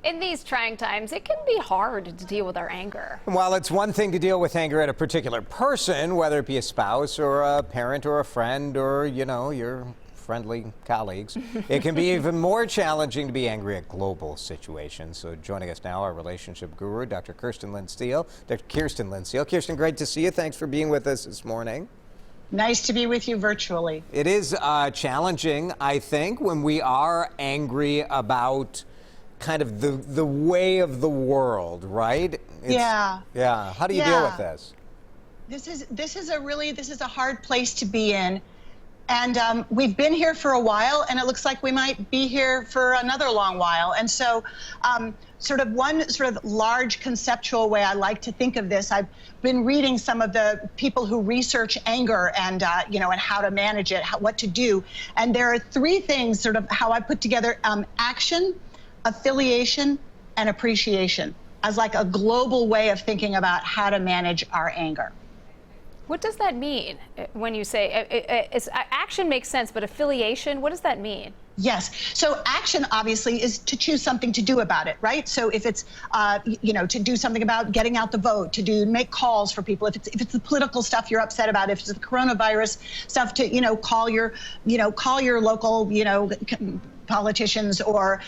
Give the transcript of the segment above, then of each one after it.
In these trying times, it can be hard to deal with our anger. While it's one thing to deal with anger at a particular person, whether it be a spouse or a parent or a friend or, your friendly colleagues, it can be even more challenging to be angry at global situations. So joining us now, our relationship guru, Dr. Kirsten Lynn-Steele. Dr. Kirsten Lynn-Steele. Kirsten, great to see you. Thanks for being with us this morning. Nice to be with you virtually. It is challenging, I think, when we are angry about kind of the way of the world, right? Yeah. How do you deal with this? This is a hard place to be in. And we've been here for a while, and it looks like we might be here for another long while. And so one large conceptual way I like to think of this, I've been reading some of the people who research anger and, and how to manage it, what to do. And there are three things, sort of how I put together action, affiliation, and appreciation as like a global way of thinking about how to manage our anger. What does that mean when you say action makes sense, but affiliation, what does that mean? Yes. So action obviously is to choose something to do about it, right? So if it's, to do something about getting out the vote, make calls for people, if it's the political stuff you're upset about, if it's the coronavirus stuff, to, call your local, politicians, or,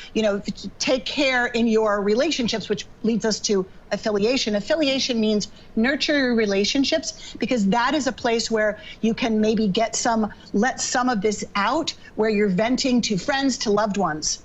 take care in your relationships, which leads us to affiliation. Affiliation means nurture your relationships, because that is a place where you can maybe let some of this out, where you're venting to friends, to loved ones.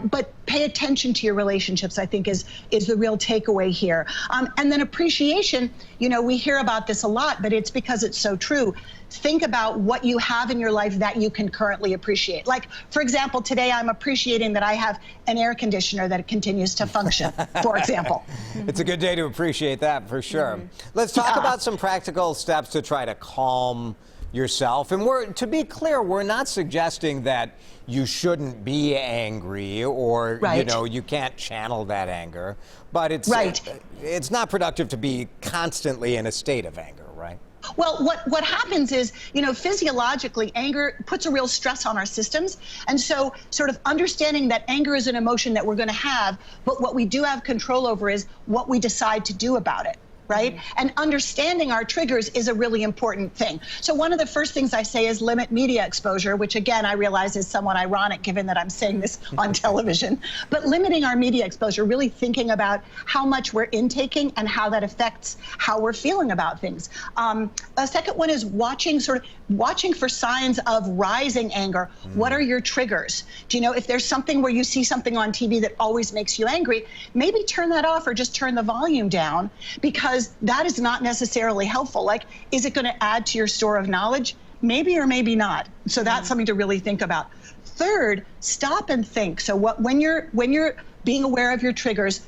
But pay attention to your relationships, I think, is the real takeaway here. And then appreciation, we hear about this a lot, but it's because it's so true. Think about what you have in your life that you can currently appreciate. Like, for example, today I'm appreciating that I have an air conditioner that continues to function, for example. It's a good day to appreciate that, for sure. Let's talk about some practical steps to try to calm yourself. And to be clear, we're not suggesting that you shouldn't be angry, or you can't channel that anger, but it's not productive to be constantly in a state of anger, right? Well, what happens is, physiologically, anger puts a real stress on our systems. And so sort of understanding that anger is an emotion that we're going to have, but what we do have control over is what we decide to do about it. Right? And understanding our triggers is a really important thing. So one of the first things I say is limit media exposure, which again, I realize is somewhat ironic given that I'm saying this on television. But limiting our media exposure, really thinking about how much we're intaking and how that affects how we're feeling about things. A second one is watching for signs of rising anger. What are your triggers? If there's something where you see something on TV that always makes you angry, maybe turn that off or just turn the volume down, because that is not necessarily helpful. Like, is it going to add to your store of knowledge? Maybe or maybe not. So that's something to really think about. Third, stop and think. So when you're being aware of your triggers,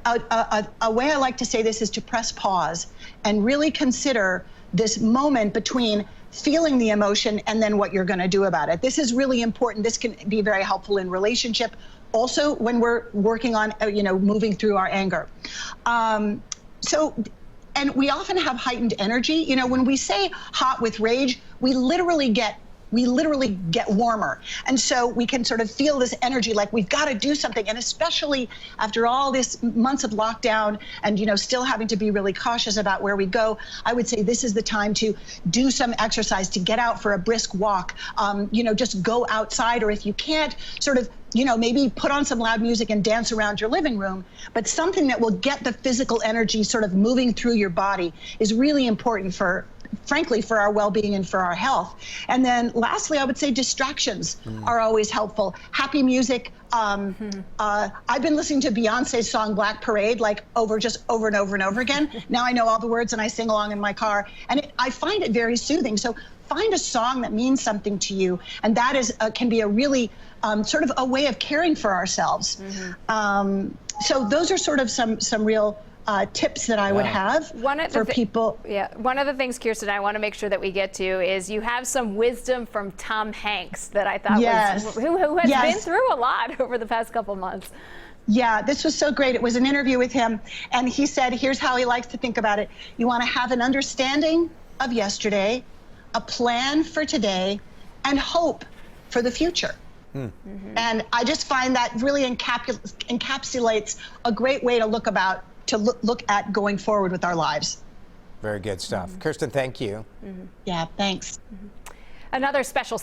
a way I like to say this is to press pause and really consider this moment between feeling the emotion and then what you're going to do about it. This is really important. This can be very helpful in relationship. Also, when we're working on, moving through our anger. And we often have heightened energy. When we say hot with rage, we literally get warmer. And so we can sort of feel this energy, like we've got to do something. And especially after all this months of lockdown and, still having to be really cautious about where we go, I would say this is the time to do some exercise, to get out for a brisk walk, just go outside, or if you can't, sort of, maybe put on some loud music and dance around your living room, but something that will get the physical energy sort of moving through your body is really important frankly, for our well-being and for our health. And then lastly, I would say distractions are always helpful. Happy music. I've been listening to Beyonce's song Black Parade over and over and over again. Now I know all the words and I sing along in my car, and I find it very soothing. So find a song that means something to you, and that is can be a really sort of a way of caring for ourselves. So those are sort of some real tips that I would have for people. Yeah, one of the things, Kirsten, I want to make sure that we get to is you have some wisdom from Tom Hanks that I thought was, who has been through a lot over the past couple months. Yeah, this was so great. It was an interview with him, and he said, here's how he likes to think about it. You want to have an understanding of yesterday, a plan for today, and hope for the future. And I just find that really encapsulates a great way to look at going forward with our lives. Very good stuff. Kirsten, thank you. Yeah, thanks. Another special